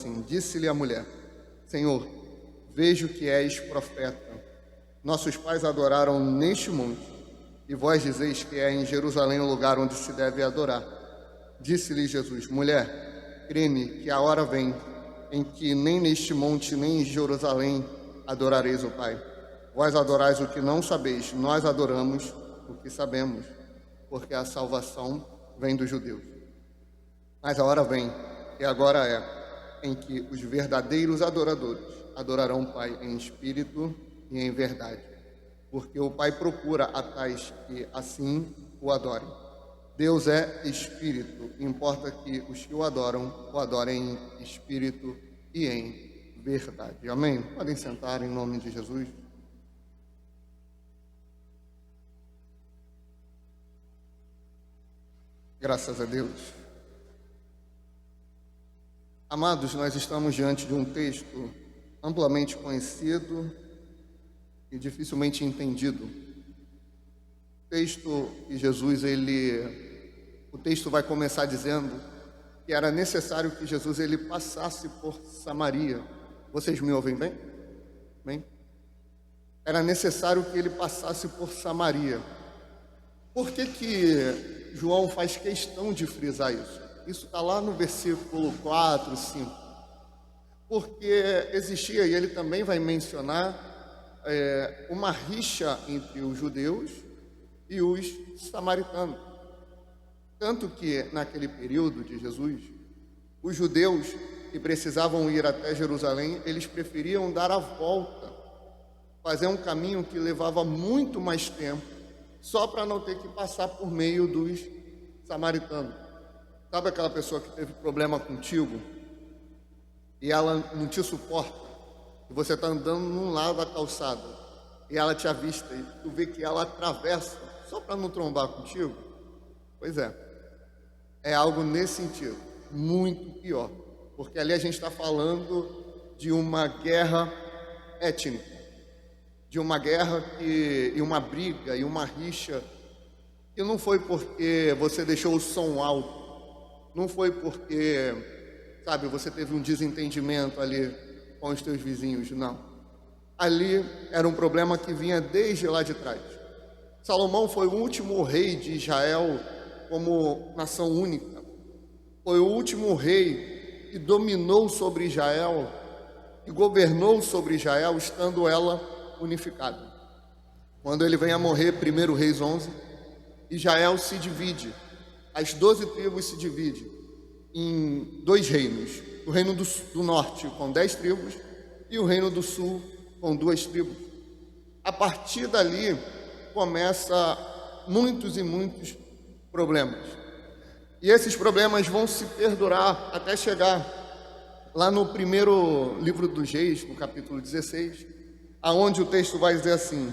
assim, disse-lhe a mulher: Senhor, vejo que és profeta. Nossos pais adoraram neste monte, e vós dizeis que é em Jerusalém o lugar onde se deve adorar. Disse-lhe Jesus: Mulher, crê-me que a hora vem em que nem neste monte nem em Jerusalém adorareis o Pai. Vós adorais o que não sabeis, nós adoramos o que sabemos, porque a salvação vem dos judeus. Mas a hora vem, e agora é, em que os verdadeiros adoradores adorarão o Pai em espírito e em verdade, porque o Pai procura a tais que assim o adorem. Deus é espírito, importa que os que o adorem em espírito e em verdade. Amém? Podem sentar em nome de Jesus. Graças a Deus. Amados, nós estamos diante de um texto amplamente conhecido e dificilmente entendido. O texto que Jesus, o texto vai começar dizendo que era necessário que Jesus ele passasse por Samaria. Vocês me ouvem bem? Bem? Era necessário que ele passasse por Samaria. Por que João faz questão de frisar isso? Isso está lá no versículo 4, 5. Porque existia, e ele também vai mencionar, uma rixa entre os judeus e os samaritanos. Tanto que, naquele período de Jesus, os judeus que precisavam ir até Jerusalém, eles preferiam dar a volta, fazer um caminho que levava muito mais tempo, só para não ter que passar por meio dos samaritanos. Sabe aquela pessoa que teve problema contigo e ela não te suporta, e você está andando num lado da calçada e ela te avista e tu vê que ela atravessa só para não trombar contigo? Pois é algo nesse sentido, muito pior, porque ali a gente está falando de uma guerra étnica, de uma guerra e uma briga e uma rixa que não foi porque você deixou o som alto, não foi porque, sabe, você teve um desentendimento ali com os teus vizinhos, não. Ali era um problema que vinha desde lá de trás. Salomão foi o último rei de Israel como nação única. Foi o último rei que dominou sobre Israel, que governou sobre Israel, estando ela unificada. Quando ele vem a morrer, 1 Reis 11, Israel se divide. As 12 tribos se dividem em 2 reinos. O reino do norte com 10 tribos e o reino do sul com 2 tribos. A partir dali começa muitos e muitos problemas. E esses problemas vão se perdurar até chegar lá no primeiro livro dos Reis, no capítulo 16, aonde o texto vai dizer assim: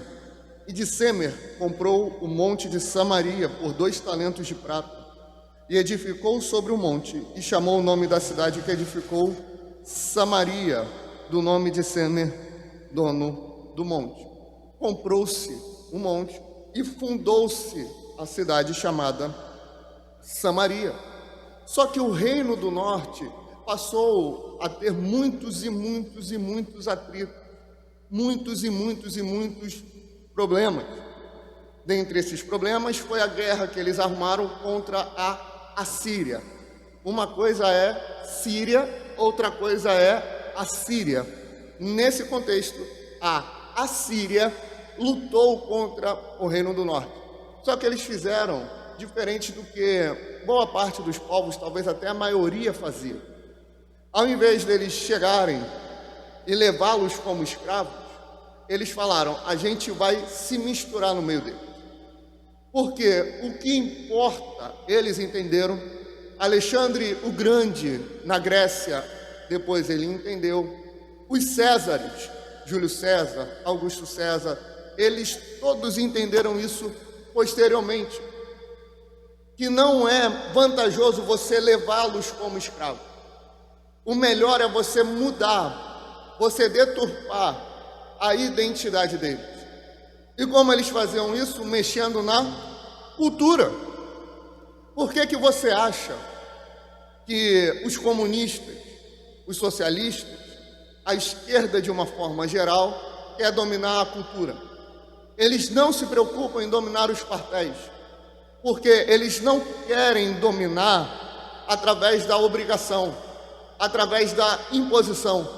E de Semer comprou o monte de Samaria por 2 talentos de prata, e edificou sobre o monte, e chamou o nome da cidade que edificou Samaria, do nome de Semer, dono do monte. Comprou-se o monte e fundou-se a cidade chamada Samaria. Só que o reino do norte passou a ter muitos e muitos e muitos atritos, muitos e muitos e muitos problemas. Dentre esses problemas foi a guerra que eles arrumaram contra a Assíria. Uma coisa é Síria, outra coisa é Assíria. Nesse contexto, a Assíria lutou contra o reino do norte. Só que eles fizeram diferente do que boa parte dos povos, talvez até a maioria, fazia. Ao invés deles chegarem e levá-los como escravos, eles falaram: a gente vai se misturar no meio deles. Porque o que importa, eles entenderam. Alexandre o Grande, na Grécia, depois ele entendeu. Os Césares, Júlio César, Augusto César, eles todos entenderam isso posteriormente, que não é vantajoso você levá-los como escravos. O melhor é você mudar, você deturpar a identidade deles. E como eles faziam isso? Mexendo na cultura. Por que você acha que os comunistas, os socialistas, a esquerda de uma forma geral, quer dominar a cultura. Eles não se preocupam em dominar os quartéis, porque eles não querem dominar através da obrigação, através da imposição.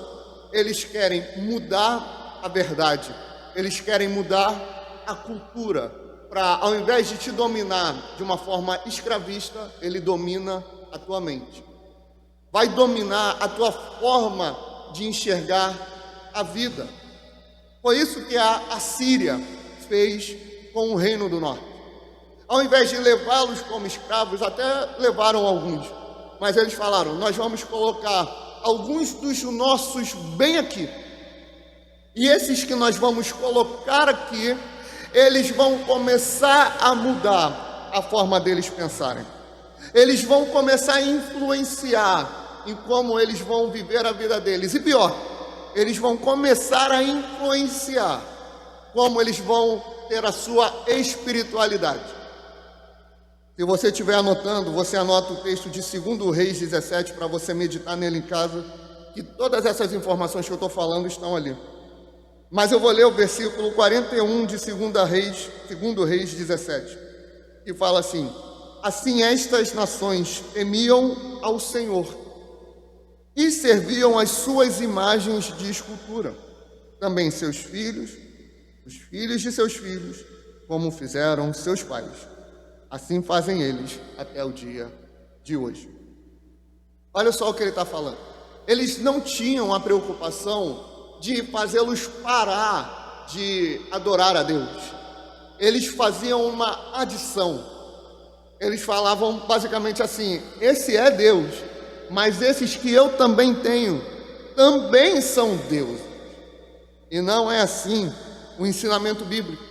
Eles querem mudar a verdade, eles querem mudar a cultura, para, ao invés de te dominar de uma forma escravista, ele domina a tua mente. Vai dominar a tua forma de enxergar a vida. Foi isso que a Assíria fez com o Reino do Norte. Ao invés de levá-los como escravos, até levaram alguns, mas eles falaram: nós vamos colocar alguns dos nossos bem aqui, e esses que nós vamos colocar aqui, eles vão começar a mudar a forma deles pensarem. Eles vão começar a influenciar em como eles vão viver a vida deles. E pior, eles vão começar a influenciar como eles vão ter a sua espiritualidade. Se você estiver anotando, você anota o texto de 2 Reis 17 para você meditar nele em casa, que todas essas informações que eu estou falando estão ali. Mas eu vou ler o versículo 41 de 2 Reis 17, que fala assim: assim estas nações temiam ao Senhor e serviam as suas imagens de escultura, também seus filhos, os filhos de seus filhos, como fizeram seus pais. Assim fazem eles até o dia de hoje. Olha só o que ele está falando. Eles não tinham a preocupação de fazê-los parar de adorar a Deus. Eles faziam uma adição. Eles falavam basicamente assim: esse é Deus, mas esses que eu também tenho, também são deuses. E não é assim o ensinamento bíblico.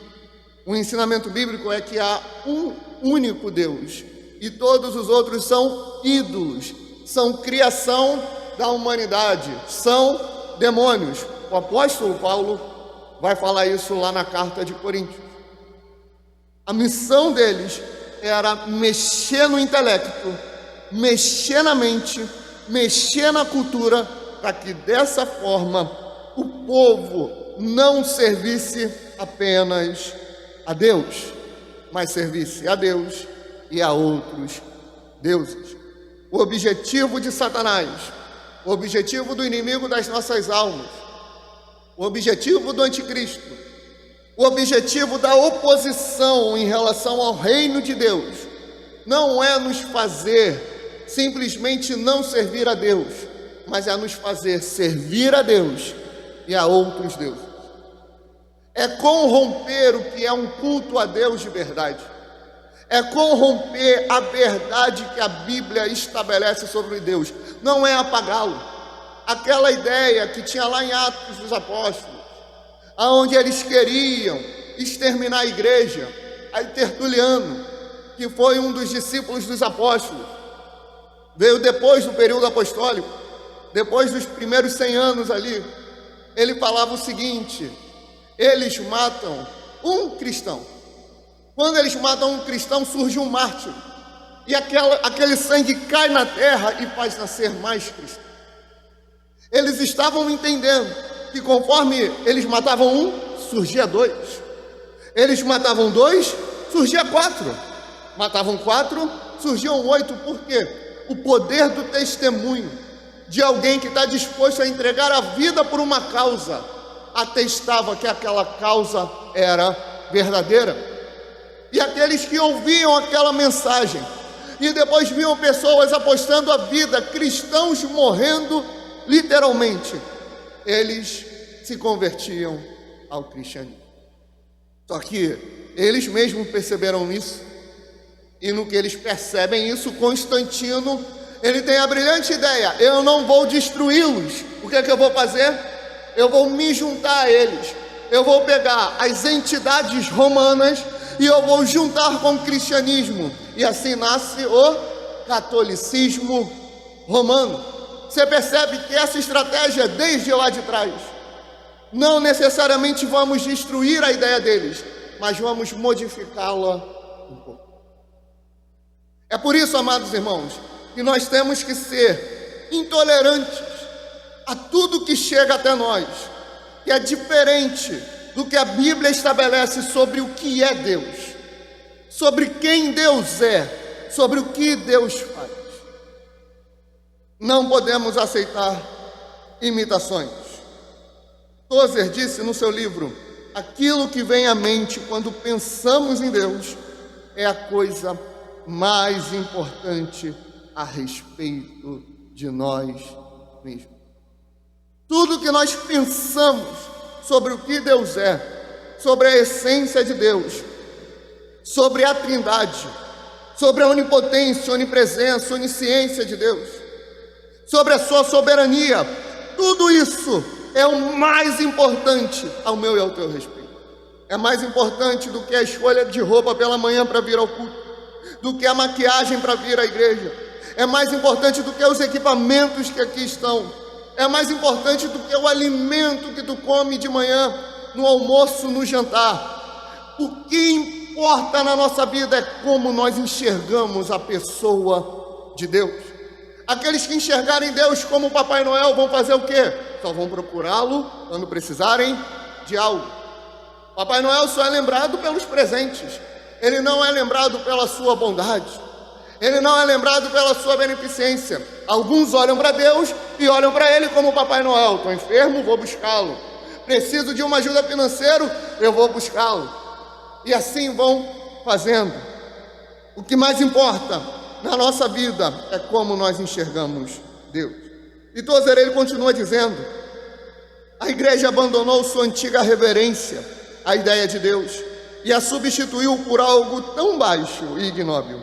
O ensinamento bíblico é que há um único Deus, e todos os outros são ídolos, são criação da humanidade, são demônios. O apóstolo Paulo vai falar isso lá na carta de Coríntios. A missão deles era mexer no intelecto, mexer na mente, mexer na cultura, para que dessa forma o povo não servisse apenas a Deus, mas servisse a Deus e a outros deuses. O objetivo de Satanás, o objetivo do inimigo das nossas almas, o objetivo do anticristo, o objetivo da oposição em relação ao reino de Deus, não é nos fazer simplesmente não servir a Deus, mas é nos fazer servir a Deus e a outros deuses. É corromper o que é um culto a Deus de verdade. É corromper a verdade que a Bíblia estabelece sobre Deus. Não é apagá-lo. Aquela ideia que tinha lá em Atos dos Apóstolos, aonde eles queriam exterminar a igreja, aí Tertuliano, que foi um dos discípulos dos apóstolos, veio depois do período apostólico, depois dos primeiros 100 anos ali, ele falava o seguinte: eles matam um cristão. Quando eles matam um cristão, surge um mártir, e aquele sangue cai na terra e faz nascer mais cristãos. Eles estavam entendendo que conforme eles matavam um, surgia 2. Eles matavam 2, surgia 4. Matavam 4, surgiam 8. Por quê? O poder do testemunho de alguém que está disposto a entregar a vida por uma causa atestava que aquela causa era verdadeira. E aqueles que ouviam aquela mensagem e depois viam pessoas apostando a vida, cristãos morrendo literalmente, eles se convertiam ao cristianismo. Só que eles mesmos perceberam isso, e no que eles percebem isso, Constantino, ele tem a brilhante ideia: eu não vou destruí-los. O que é que eu vou fazer? Eu vou me juntar a eles. Eu vou pegar as entidades romanas e eu vou juntar com o cristianismo. E assim nasce o catolicismo romano. Você percebe que essa estratégia, desde lá de trás, não necessariamente vamos destruir a ideia deles, mas vamos modificá-la um pouco. É por isso, amados irmãos, que nós temos que ser intolerantes a tudo que chega até nós, que é diferente do que a Bíblia estabelece sobre o que é Deus, sobre quem Deus é, sobre o que Deus faz. Não podemos aceitar imitações. Tozer disse no seu livro: aquilo que vem à mente quando pensamos em Deus é a coisa mais importante a respeito de nós mesmos. Tudo que nós pensamos sobre o que Deus é, sobre a essência de Deus, sobre a Trindade, sobre a onipotência, onipresença, onisciência de Deus, sobre a sua soberania, tudo isso é o mais importante ao meu e ao teu respeito. É mais importante do que a escolha de roupa pela manhã para vir ao culto, do que a maquiagem para vir à igreja. É mais importante do que os equipamentos que aqui estão. É mais importante do que o alimento que tu come de manhã, no almoço, no jantar. O que importa na nossa vida é como nós enxergamos a pessoa de Deus. Aqueles que enxergarem Deus como o Papai Noel vão fazer o quê? Só vão procurá-lo quando precisarem de algo. Papai Noel só é lembrado pelos presentes. Ele não é lembrado pela sua bondade. Ele não é lembrado pela sua beneficência. Alguns olham para Deus e olham para Ele como Papai Noel. Estou enfermo, vou buscá-lo. Preciso de uma ajuda financeira, eu vou buscá-lo. E assim vão fazendo. O que mais importa na nossa vida é como nós enxergamos Deus. E Tozer, ele continua dizendo: a igreja abandonou sua antiga reverência à ideia de Deus e a substituiu por algo tão baixo e ignóbil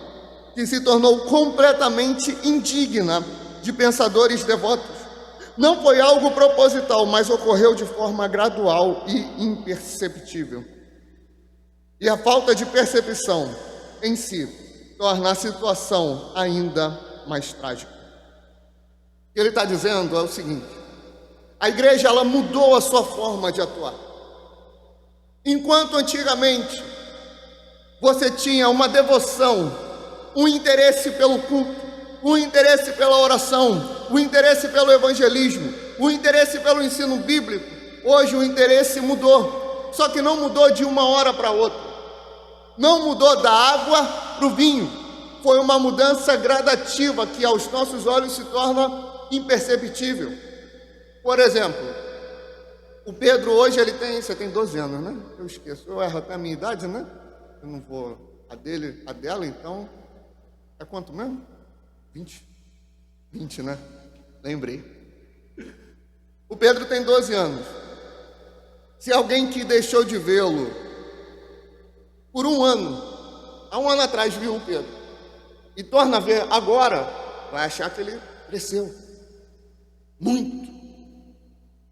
que se tornou completamente indigna de pensadores devotos. Não foi algo proposital, mas ocorreu de forma gradual e imperceptível. E a falta de percepção em si torna a situação ainda mais trágica. O que ele está dizendo é o seguinte: a igreja ela mudou a sua forma de atuar. Enquanto antigamente você tinha uma devoção, um interesse pelo culto, um interesse pela oração, um interesse pelo evangelismo, um interesse pelo ensino bíblico, hoje o interesse mudou. Só que não mudou de uma hora para outra. Não mudou da água para o vinho. Foi uma mudança gradativa que aos nossos olhos se torna imperceptível. Por exemplo, o Pedro hoje você tem 12 anos, né? Eu esqueço, eu erro até a minha idade, né? Eu não vou, a dela então, é quanto mesmo? 20, né? Lembrei. O Pedro tem 12 anos. Se alguém que deixou de vê-lo por um ano, há um ano atrás viu o Pedro, e torna a ver agora, vai achar que ele cresceu muito.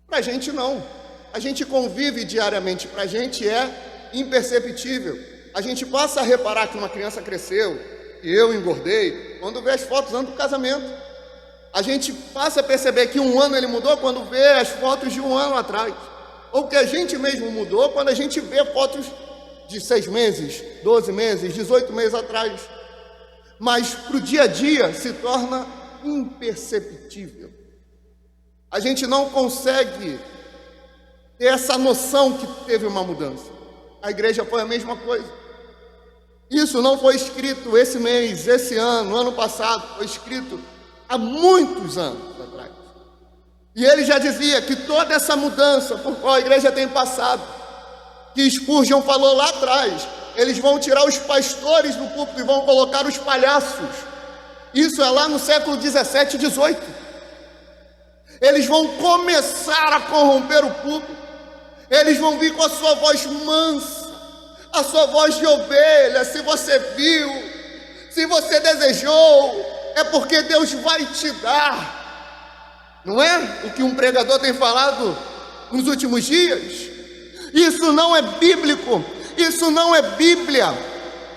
Para a gente não. A gente convive diariamente, para a gente é imperceptível. A gente passa a reparar que uma criança cresceu, que eu engordei, quando vê as fotos antes do casamento. A gente passa a perceber que um ano ele mudou quando vê as fotos de um ano atrás. Ou que a gente mesmo mudou quando a gente vê fotos de 6 meses, 12 meses, 18 meses atrás. Mas para o dia a dia se torna imperceptível. A gente não consegue ter essa noção que teve uma mudança. A igreja foi a mesma coisa. Isso não foi escrito esse mês, esse ano, ano passado, foi escrito há muitos anos atrás. E ele já dizia que toda essa mudança por qual a igreja tem passado, que Spurgeon falou lá atrás, eles vão tirar os pastores do púlpito e vão colocar os palhaços. Isso é lá no século 17 e 18. Eles vão começar a corromper o púlpito. Eles vão vir com a sua voz mansa, a sua voz de ovelha. Se você viu, se você desejou, é porque Deus vai te dar. Não é o que um pregador tem falado nos últimos dias? Isso não é bíblico, isso não é Bíblia.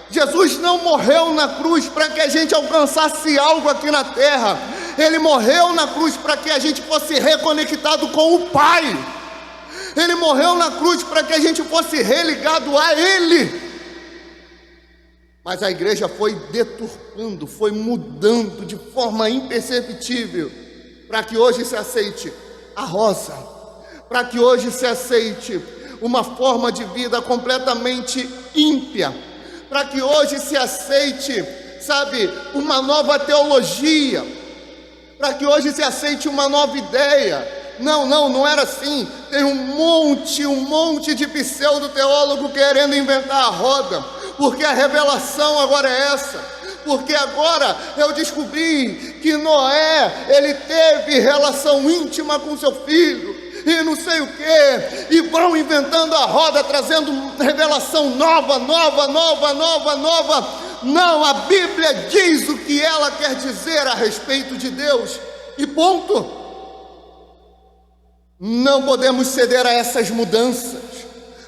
Jesus não morreu na cruz para que a gente alcançasse algo aqui na terra. Ele morreu na cruz para que a gente fosse reconectado com o Pai. Ele morreu na cruz para que a gente fosse religado a Ele. Mas a igreja foi deturpando, foi mudando de forma imperceptível, para que hoje se aceite a rosa, para que hoje se aceite uma forma de vida completamente ímpia, para que hoje se aceite, sabe, uma nova teologia, para que hoje se aceite uma nova ideia. Não era assim. Tem um monte de pseudo-teólogo querendo inventar a roda, porque a revelação agora é essa. Porque agora eu descobri que Noé, ele teve relação íntima com seu filho, e não sei o quê, e vão inventando a roda, trazendo revelação nova. Não, a Bíblia diz o que ela quer dizer a respeito de Deus, e ponto. Não podemos ceder a essas mudanças,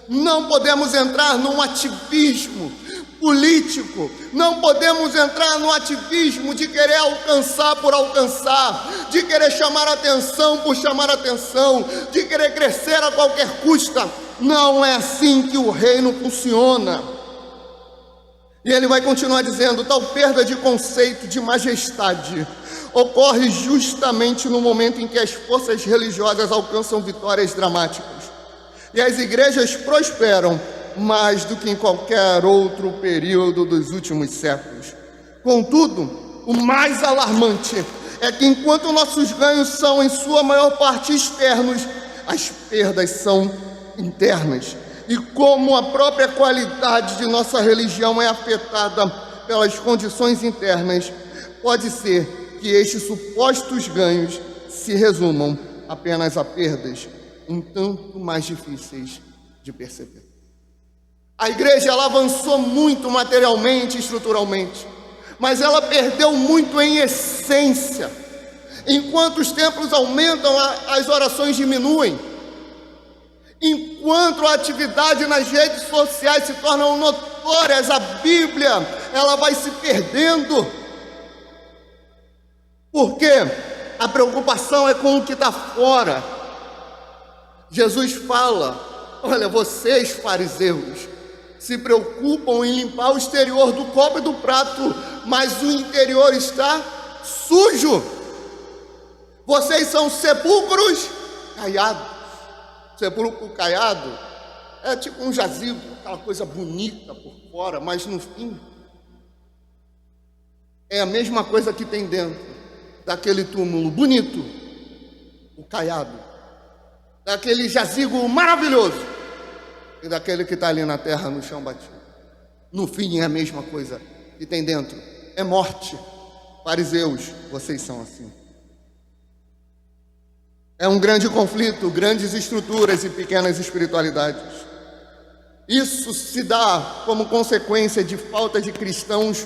não podemos entrar num ativismo político, não podemos entrar no ativismo de querer alcançar por alcançar, de querer chamar atenção por chamar atenção, de querer crescer a qualquer custa. Não é assim que o reino funciona. E ele vai continuar dizendo: tal perda de conceito de majestade ocorre justamente no momento em que as forças religiosas alcançam vitórias dramáticas e as igrejas prosperam mais do que em qualquer outro período dos últimos séculos. Contudo, o mais alarmante é que enquanto nossos ganhos são em sua maior parte externos, as perdas são internas. E como a própria qualidade de nossa religião é afetada pelas condições internas, pode ser que estes supostos ganhos se resumam apenas a perdas um tanto mais difíceis de perceber. A igreja, ela avançou muito materialmente e estruturalmente, mas ela perdeu muito em essência. Enquanto os templos aumentam, as orações diminuem. Enquanto a atividade nas redes sociais se tornam notórias, a Bíblia, ela vai se perdendo. Porque a preocupação é com o que está fora. Jesus fala: olha, vocês fariseus se preocupam em limpar o exterior do copo e do prato, mas o interior está sujo. Vocês são sepulcros caiados. Sepulcro caiado é tipo um jazigo, aquela coisa bonita por fora, mas no fim é a mesma coisa que tem dentro daquele túmulo bonito, o caiado, daquele jazigo maravilhoso e daquele que está ali na terra, no chão batido. No fim é a mesma coisa que tem dentro, é morte. Fariseus, vocês são assim. É um grande conflito, grandes estruturas e pequenas espiritualidades. Isso se dá como consequência de falta de cristãos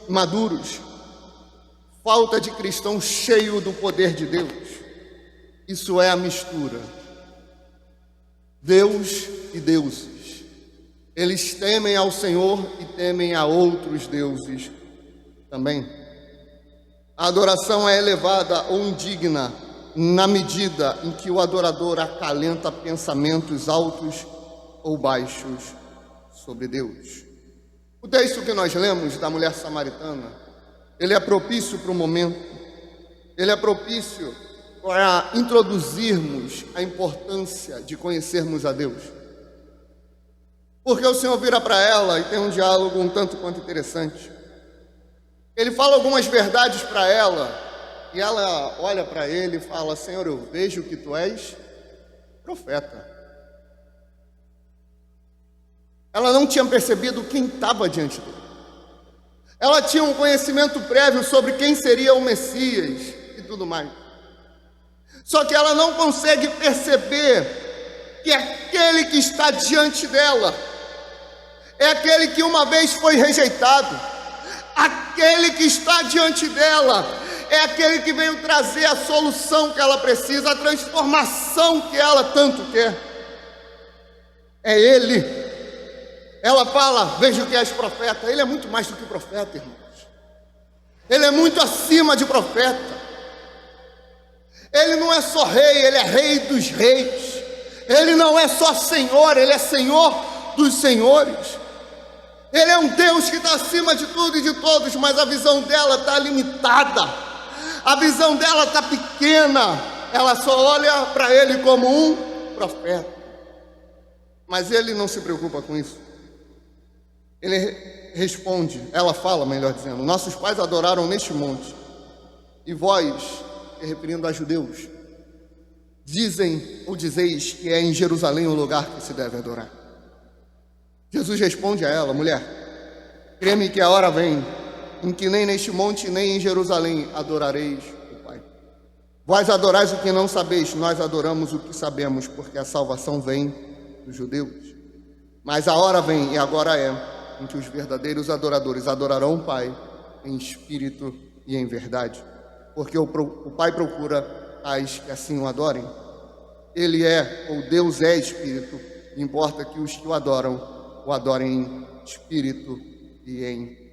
maduros, falta de cristão cheio do poder de Deus. Isso é a mistura. Deus e deuses. Eles temem ao Senhor e temem a outros deuses também. A adoração é elevada ou indigna na medida em que o adorador acalenta pensamentos altos ou baixos sobre Deus. O texto que nós lemos da mulher samaritana, ele é propício para o momento, ele é propício para introduzirmos a importância de conhecermos a Deus. Porque o Senhor vira para ela e tem um diálogo um tanto quanto interessante. Ele fala algumas verdades para ela, e ela olha para ele e fala: Senhor, eu vejo que tu és profeta. Ela não tinha percebido quem estava diante dele. Ela tinha um conhecimento prévio sobre quem seria o Messias e tudo mais. Só que ela não consegue perceber que aquele que está diante dela é aquele que uma vez foi rejeitado. Aquele que está diante dela é aquele que veio trazer a solução que ela precisa, a transformação que ela tanto quer. É ele. Ela fala: veja que és profeta. Ele é muito mais do que profeta, irmãos. Ele é muito acima de profeta. Ele não é só rei, ele é rei dos reis. Ele não é só senhor, ele é senhor dos senhores. Ele é um Deus que está acima de tudo e de todos, mas a visão dela está limitada. A visão dela está pequena. ela só olha para ele como um profeta. Mas ele não se preocupa com isso. Ele responde, ela fala, melhor dizendo: nossos pais adoraram neste monte, e vós, referindo a judeus, dizem ou dizeis que é em Jerusalém o lugar que se deve adorar. Jesus responde a ela: mulher, crê-me que a hora vem em que nem neste monte nem em Jerusalém adorareis o Pai. Vós adorais o que não sabeis, nós adoramos o que sabemos, porque a salvação vem dos judeus. Mas a hora vem, e agora é, em que os verdadeiros adoradores adorarão o Pai em espírito e em verdade, porque o Pai procura tais que assim o adorem. Ele é, ou Deus é espírito, e importa que os que o adorem em espírito e em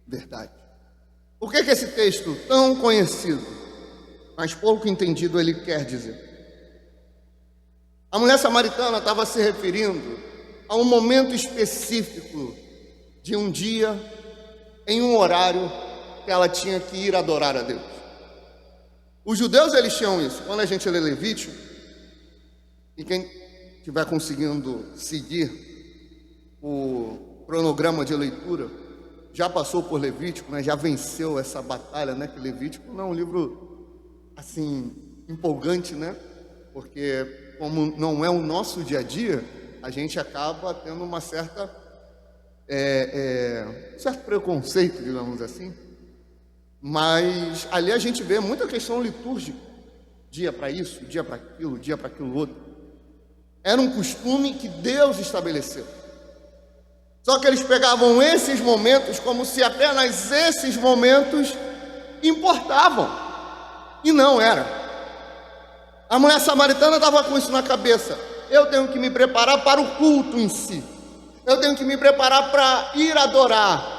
verdade. Por que esse texto tão conhecido, mas pouco entendido, ele quer dizer? A mulher samaritana estava se referindo a um momento específico de um dia, em um horário que ela tinha que ir adorar a Deus. Os judeus, eles tinham isso. Quando a gente lê Levítico, e quem estiver conseguindo seguir o cronograma de leitura, já passou por Levítico, né? Já venceu essa batalha, né? Que Levítico não é um livro assim empolgante, né? Porque como não é o nosso dia a dia, a gente acaba tendo uma certa certo preconceito, digamos assim. Mas ali a gente vê muita questão litúrgica, dia para isso, dia para aquilo outro. Era um costume que Deus estabeleceu. Só que eles pegavam esses momentos como se apenas esses momentos importavam. E não era. A mulher samaritana estava com isso na cabeça. Eu tenho que me preparar para o culto em si. Eu tenho que me preparar para ir adorar.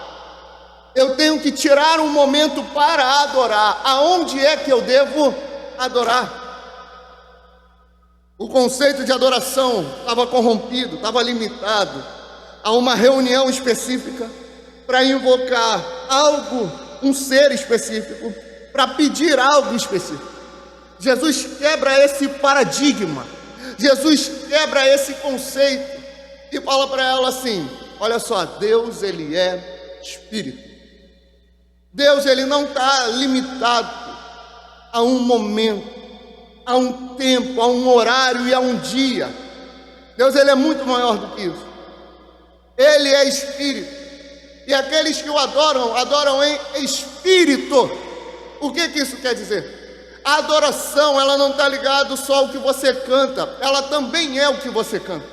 Eu tenho que tirar um momento para adorar. Aonde é que eu devo adorar? O conceito de adoração estava corrompido, estava limitado a uma reunião específica para invocar algo, um ser específico, para pedir algo específico. Jesus quebra esse paradigma, Jesus quebra esse conceito e fala para ela assim: olha só, Deus, ele é espírito. Deus, ele não está limitado a um momento, a um tempo, a um horário e a um dia. Deus, ele é muito maior do que isso. Ele é espírito, e aqueles que o adoram, adoram em espírito. O que isso quer dizer? A adoração, ela não está ligada só ao que você canta, ela também é o que você canta.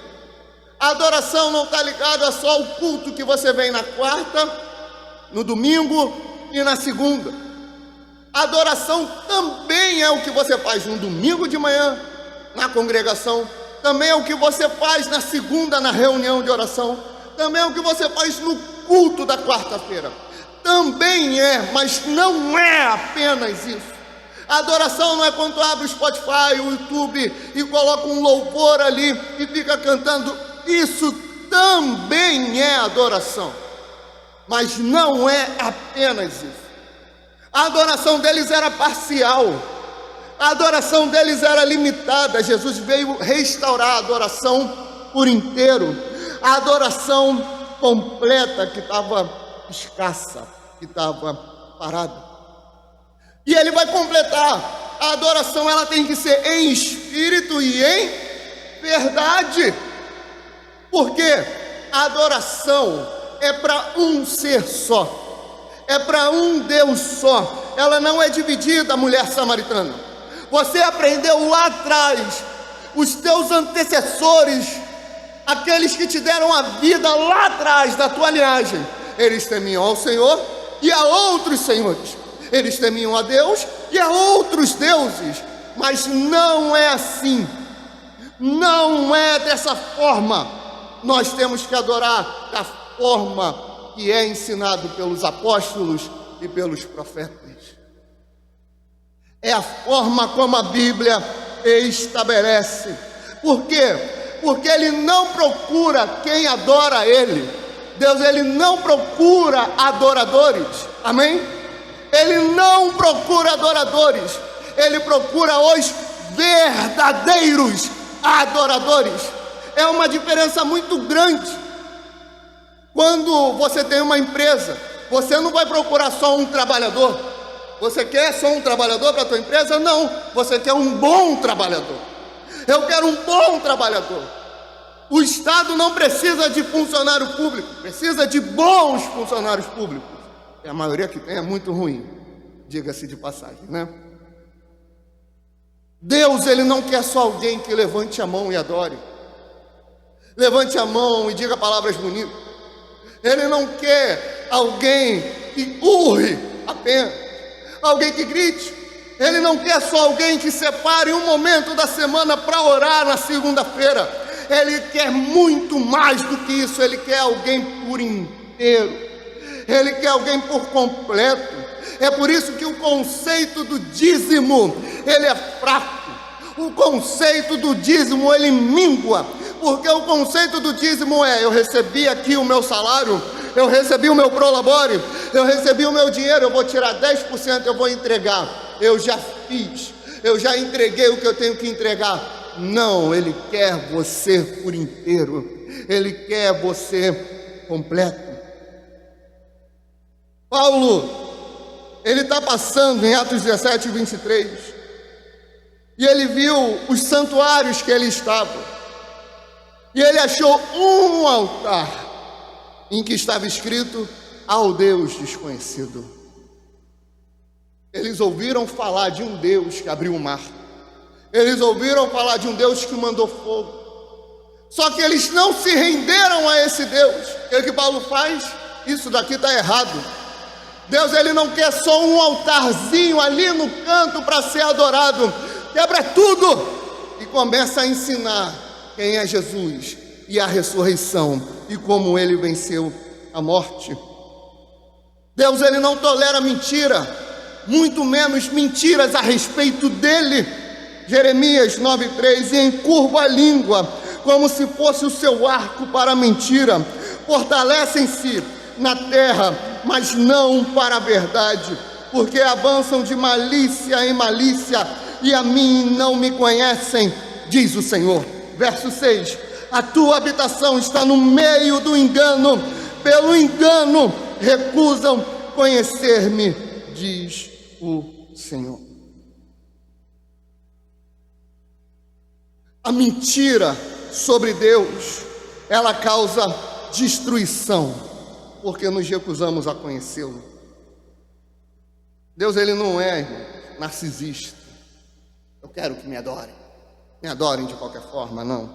A adoração não está ligada só ao culto que você vem na quarta, no domingo e na segunda. A adoração também é o que você faz no domingo de manhã, na congregação, também é o que você faz na segunda, na reunião de oração, também é o que você faz no culto da quarta-feira. Também é, mas não é apenas isso. A adoração não é quando tu abre o Spotify, o YouTube e coloca um louvor ali e fica cantando. Isso também é adoração, mas não é apenas isso. A adoração deles era parcial, a adoração deles era limitada. Jesus veio restaurar a adoração por inteiro, a adoração completa que estava escassa, que estava parada. E ele vai completar. A adoração, ela tem que ser em espírito e em verdade. Porque a adoração é para um ser só, é para um Deus só. Ela não é dividida, mulher samaritana. Você aprendeu lá atrás, os teus antecessores, aqueles que te deram a vida lá atrás da tua linhagem, eles temiam ao Senhor e a outros senhores. Eles temiam a Deus e a outros deuses. Mas não é assim. Não é dessa forma. Nós temos que adorar da forma que é ensinado pelos apóstolos e pelos profetas. É a forma como a Bíblia estabelece. Por quê? Porque ele não procura quem adora ele. Deus, ele não procura adoradores. Amém? Ele não procura adoradores. Ele procura os verdadeiros adoradores. É uma diferença muito grande. Quando você tem uma empresa, você não vai procurar só um trabalhador. Você quer só um trabalhador para a tua empresa? Não, você quer um bom trabalhador. Eu quero um bom trabalhador. O Estado não precisa de funcionário público, precisa de bons funcionários públicos. E a maioria que tem é muito ruim, diga-se de passagem, né? Deus, Ele não quer só alguém que levante a mão e adore. Levante a mão e diga palavras bonitas. Ele não quer alguém que urre apenas, alguém que grite. Ele não quer só alguém que separe um momento da semana para orar na segunda-feira. Ele quer muito mais do que isso. Ele quer alguém por inteiro. Ele quer alguém por completo. É por isso que o conceito do dízimo, ele é fraco. O conceito do dízimo, ele mingua. Porque o conceito do dízimo é: eu recebi aqui o meu salário, eu recebi o meu prolabore, eu recebi o meu dinheiro, eu vou tirar 10%, eu vou entregar. Eu já fiz, eu já entreguei o que eu tenho que entregar. Não, Ele quer você por inteiro. Ele quer você completo. Paulo, ele está passando em Atos 17, 23, e ele viu os santuários que ele estava, e ele achou um altar em que estava escrito: ao Deus desconhecido. Eles ouviram falar de um Deus que abriu o mar. Eles ouviram falar de um Deus que mandou fogo. Só que eles não se renderam a esse Deus. O que Paulo faz? Isso daqui está errado. Deus, Ele não quer só um altarzinho ali no canto para ser adorado. Quebra tudo e começa a ensinar quem é Jesus e a ressurreição e como Ele venceu a morte. Deus, Ele não tolera mentira, muito menos mentiras a respeito dEle. Jeremias 9,3: e encurva a língua, como se fosse o seu arco para a mentira. Fortalecem-se na terra, mas não para a verdade, porque avançam de malícia em malícia, e a mim não me conhecem, diz o Senhor. Verso 6: a tua habitação está no meio do engano, pelo engano recusam conhecer-me, diz o Senhor. A mentira sobre Deus, ela causa destruição, porque nos recusamos a conhecê-lo. Deus, Ele não é narcisista. Eu quero que me adorem de qualquer forma, não.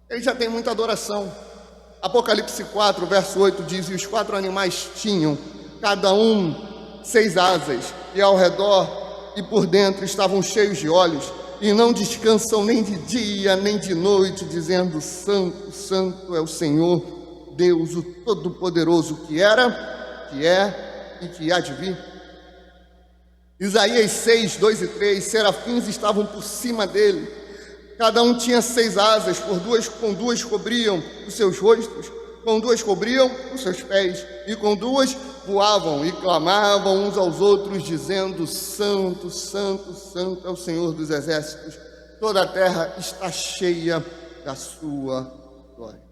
Ele já tem muita adoração. Apocalipse 4, verso 8 diz: e os 4 animais tinham, cada um 6 asas, e ao redor e por dentro estavam cheios de olhos, e não descansam nem de dia nem de noite, dizendo: santo, santo é o Senhor Deus, o Todo-Poderoso, que era, que é e que há de vir. Isaías 6, 2 e 3: serafins estavam por cima dele, cada um tinha 6 asas, com duas cobriam os seus rostos, com 2 cobriam os seus pés, e com 2 voavam e clamavam uns aos outros, dizendo: santo, santo, santo é o Senhor dos exércitos, toda a terra está cheia da sua glória.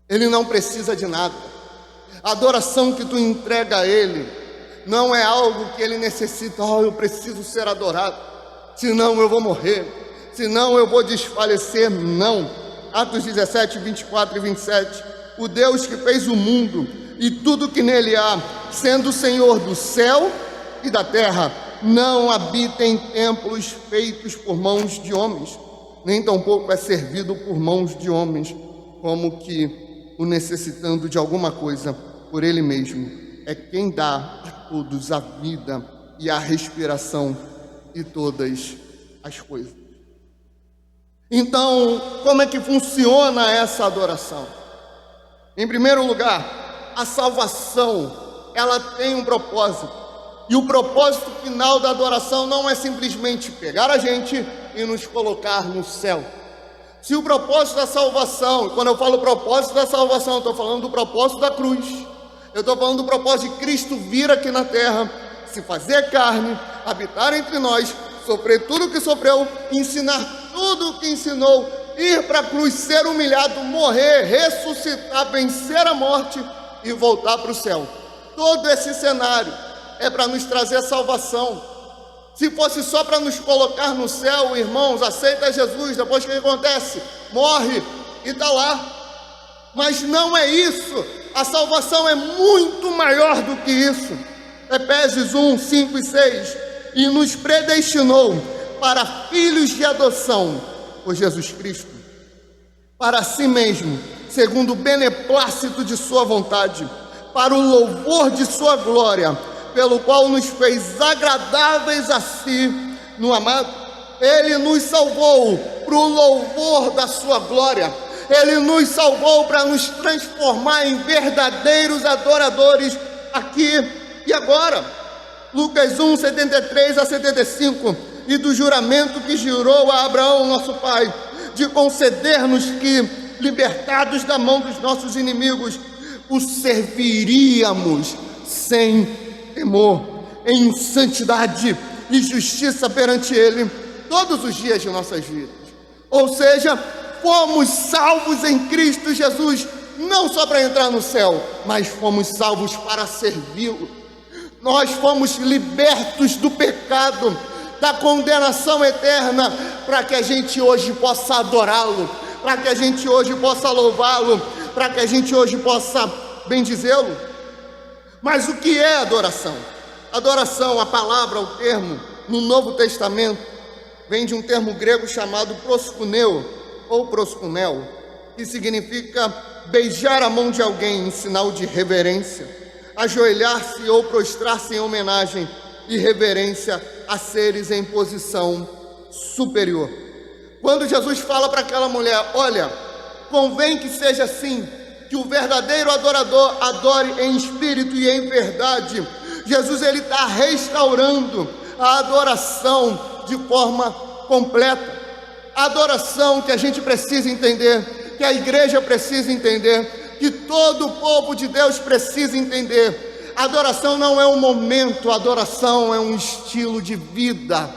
Ele não precisa de nada. A adoração que tu entrega a Ele não é algo que Ele necessita. Eu preciso ser adorado, senão eu vou morrer, senão eu vou desfalecer. Não. Atos 17, 24 e 27: o Deus que fez o mundo e tudo que nele há, sendo o Senhor do céu e da terra, não habita em templos feitos por mãos de homens, nem tampouco é servido por mãos de homens, como que o necessitando de alguma coisa por Ele mesmo. É quem dá a todos a vida e a respiração e todas as coisas. Então, como é que funciona essa adoração? Em primeiro lugar, a salvação, ela tem um propósito. E o propósito final da adoração não é simplesmente pegar a gente e nos colocar no céu. Se o propósito da salvação, quando eu falo propósito da salvação, eu estou falando do propósito da cruz. Eu estou falando do propósito de Cristo vir aqui na terra, se fazer carne, habitar entre nós, sofrer tudo o que sofreu, ensinar tudo o que ensinou, ir para a cruz, ser humilhado, morrer, ressuscitar, vencer a morte e voltar para o céu. Todo esse cenário é para nos trazer salvação. Se fosse só para nos colocar no céu, irmãos, aceita Jesus, depois o que acontece? Morre e está lá. Mas não é isso. A salvação é muito maior do que isso. Efésios 1, 5 e 6. E nos predestinou para filhos de adoção por Jesus Cristo, para si mesmo, segundo o beneplácito de sua vontade, para o louvor de sua glória, pelo qual nos fez agradáveis a si no amado. Ele nos salvou para o louvor da sua glória. Ele nos salvou para nos transformar em verdadeiros adoradores aqui e agora. Lucas 1, 73 a 75. E do juramento que jurou a Abraão, nosso pai, de conceder-nos que, libertados da mão dos nossos inimigos, o serviríamos sem temor, em santidade e justiça perante Ele, todos os dias de nossas vidas. Ou seja, fomos salvos em Cristo Jesus, não só para entrar no céu, mas fomos salvos para servi-lo. Nós fomos libertos do pecado, da condenação eterna, para que a gente hoje possa adorá-lo, para que a gente hoje possa louvá-lo, para que a gente hoje possa bendizê-lo. Mas o que é adoração? Adoração, a palavra, o termo, no Novo Testamento, vem de um termo grego chamado proskuneo, ou proskunel, que significa beijar a mão de alguém em sinal de reverência, ajoelhar-se ou prostrar-se em homenagem e reverência a seres em posição superior. Quando Jesus fala para aquela mulher, olha, convém que seja assim, que o verdadeiro adorador adore em espírito e em verdade. Jesus, ele está restaurando a adoração de forma completa. A adoração que a gente precisa entender, que a igreja precisa entender, que todo o povo de Deus precisa entender. A adoração não é um momento, a adoração é um estilo de vida.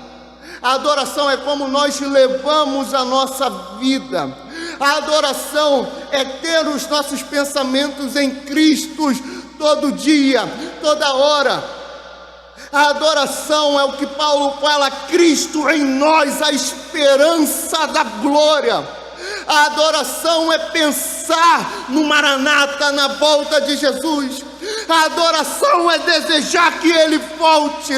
A adoração é como nós levamos a nossa vida. A adoração é ter os nossos pensamentos em Cristo todo dia, toda hora. A adoração é o que Paulo fala, Cristo em nós, a esperança da glória. A adoração é pensar no Maranata, na volta de Jesus. A adoração é desejar que Ele volte.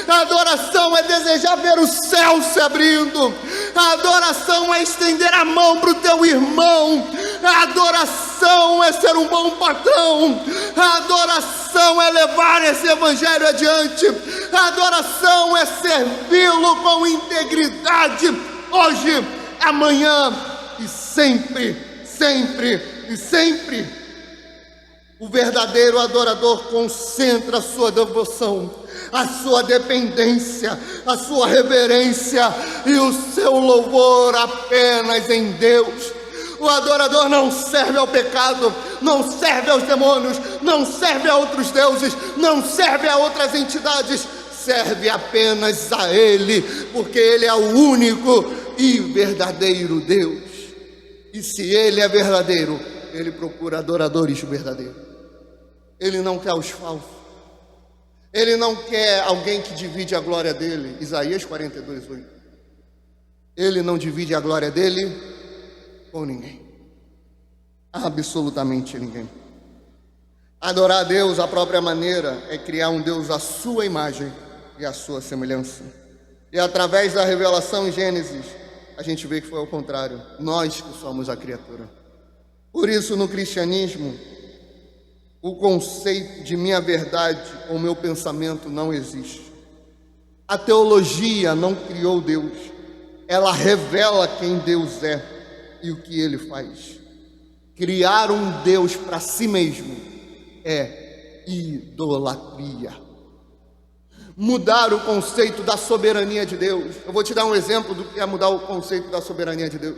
A adoração é desejar ver o céu se abrindo. A adoração é estender a mão para o teu irmão. A adoração é ser um bom patrão. A adoração é levar esse evangelho adiante. A adoração é servi-lo com integridade, hoje, amanhã e sempre, sempre e sempre. O verdadeiro adorador concentra a sua devoção, a sua dependência, a sua reverência e o seu louvor apenas em Deus. O adorador não serve ao pecado, não serve aos demônios, não serve a outros deuses, não serve a outras entidades, serve apenas a Ele, porque Ele é o único e verdadeiro Deus. E se Ele é verdadeiro, Ele procura adoradores verdadeiros. Ele não quer os falsos. Ele não quer alguém que divide a glória dele. Isaías 42:8. Ele não divide a glória dele com ninguém. Absolutamente ninguém. Adorar a Deus à própria maneira é criar um Deus à sua imagem e à sua semelhança. E através da revelação em Gênesis, a gente vê que foi ao contrário. Nós que somos a criatura. Por isso, no cristianismo, o conceito de minha verdade ou meu pensamento não existe. A teologia não criou Deus. Ela revela quem Deus é e o que Ele faz. Criar um Deus para si mesmo é idolatria. Mudar o conceito da soberania de Deus. Eu vou te dar um exemplo do que é mudar o conceito da soberania de Deus.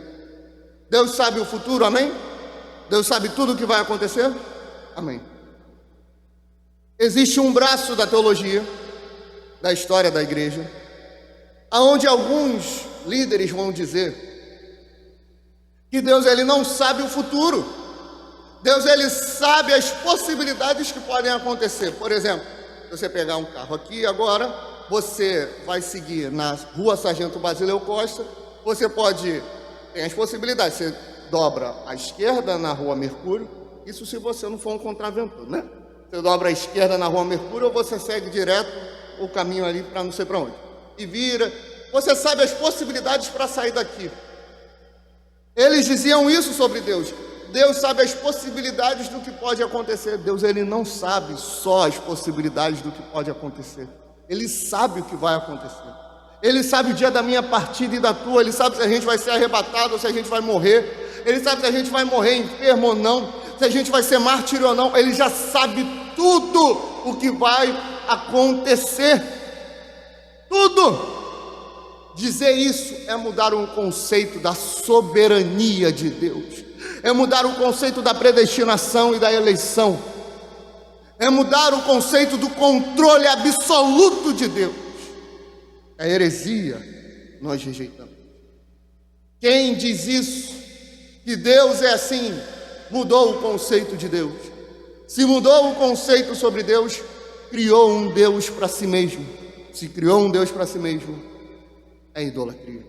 Deus sabe o futuro, amém? Deus sabe tudo o que vai acontecer? Amém. Existe um braço da teologia, da história da igreja, aonde alguns líderes vão dizer que Deus ele não sabe o futuro. Deus ele sabe as possibilidades que podem acontecer. Por exemplo, se você pegar um carro aqui agora, você vai seguir na Rua Sargento Basileu Costa, você pode, tem as possibilidades, você dobra à esquerda na Rua Mercúrio, isso se você não for um contraventor, né? Você dobra à esquerda na Rua Mercúrio ou você segue direto o caminho ali para não sei para onde. E vira, você sabe as possibilidades para sair daqui. Eles diziam isso sobre Deus. Deus sabe as possibilidades do que pode acontecer. Deus ele não sabe só as possibilidades do que pode acontecer. Ele sabe o que vai acontecer. Ele sabe o dia da minha partida e da tua. Ele sabe se a gente vai ser arrebatado ou se a gente vai morrer. Ele sabe se a gente vai morrer enfermo ou não, se a gente vai ser mártir ou não. Ele já sabe tudo o que vai acontecer. Tudo. Dizer isso é mudar um conceito da soberania de Deus. É mudar o conceito da predestinação e da eleição. É mudar o conceito do controle absoluto de Deus. A heresia nós rejeitamos. Quem diz isso, que Deus é assim, mudou o conceito de Deus. Se mudou o conceito sobre Deus, criou um Deus para si mesmo. Se criou um Deus para si mesmo, é idolatria.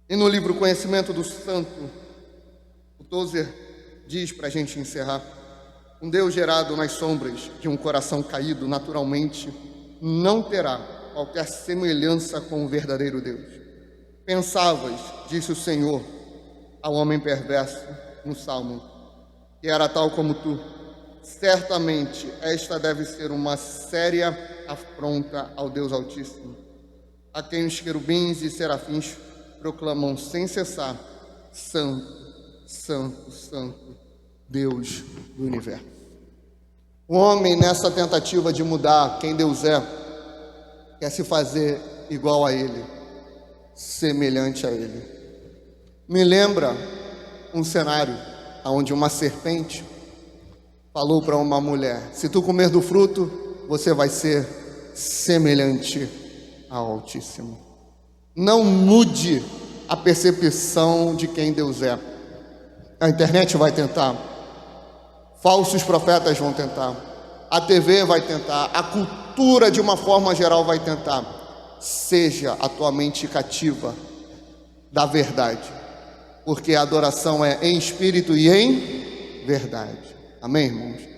E no livro Conhecimento do Santo, o Tozer diz, para a gente encerrar: um Deus gerado nas sombras de um coração caído, naturalmente, não terá qualquer semelhança com o verdadeiro Deus. Pensavas, disse o Senhor ao homem perverso no Salmo, que era tal como tu. Certamente esta deve ser uma séria afronta ao Deus Altíssimo, a quem os querubins e serafins proclamam sem cessar: Santo, Santo, Santo, Deus do universo. O homem, nessa tentativa de mudar quem Deus é, quer se fazer igual a Ele, semelhante a Ele. Me lembra um cenário onde uma serpente falou para uma mulher: se tu comer do fruto, você vai ser semelhante ao Altíssimo. Não mude a percepção de quem Deus é. A internet vai tentar, falsos profetas vão tentar, a TV vai tentar, a cultura de uma forma geral vai tentar. Seja a tua mente cativa da verdade, porque a adoração é em espírito e em verdade. Amém, irmãos?